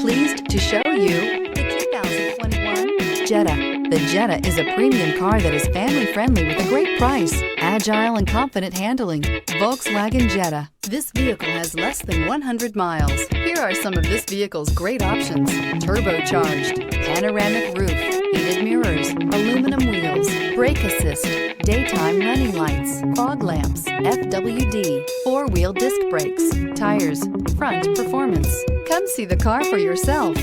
pleased to show you the 2021 Jetta. The Jetta is a premium car that is family-friendly with a great price, agile and confident handling. Volkswagen Jetta. This vehicle has less than 100 miles. Here are some of this vehicle's great options: turbocharged, panoramic roof, heated mirrors, aluminum wheels, brake assist, daytime running lights, fog lamps, FWD, four-wheel disc brakes, tires, front performance. Come see the car for yourself.